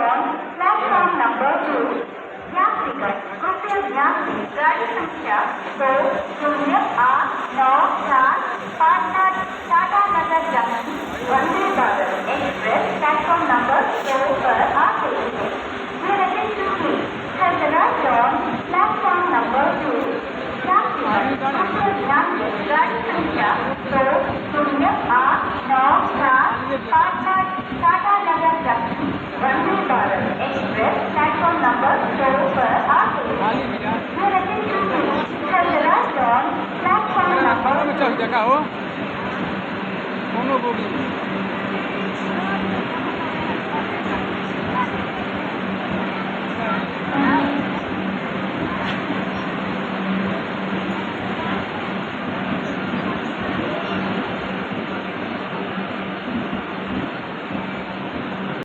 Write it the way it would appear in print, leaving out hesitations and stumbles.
on platform number 2. यात्रीगण कृपया ध्यान दें, गाड़ी संख्या 20894 Patna Tatanagar junction Vande Bharat express platform number 4 पर आ गई है। We return to please has arrived on platform number 2. यात्रीगण कृपया ध्यान दें, गाड़ी संख्या 20894 Patna Tatanagar junction Vande Bharat express platform number 4 पर आ गई है। We return to please has arrived on platform number 2. चल जगह हो दोनों बोगी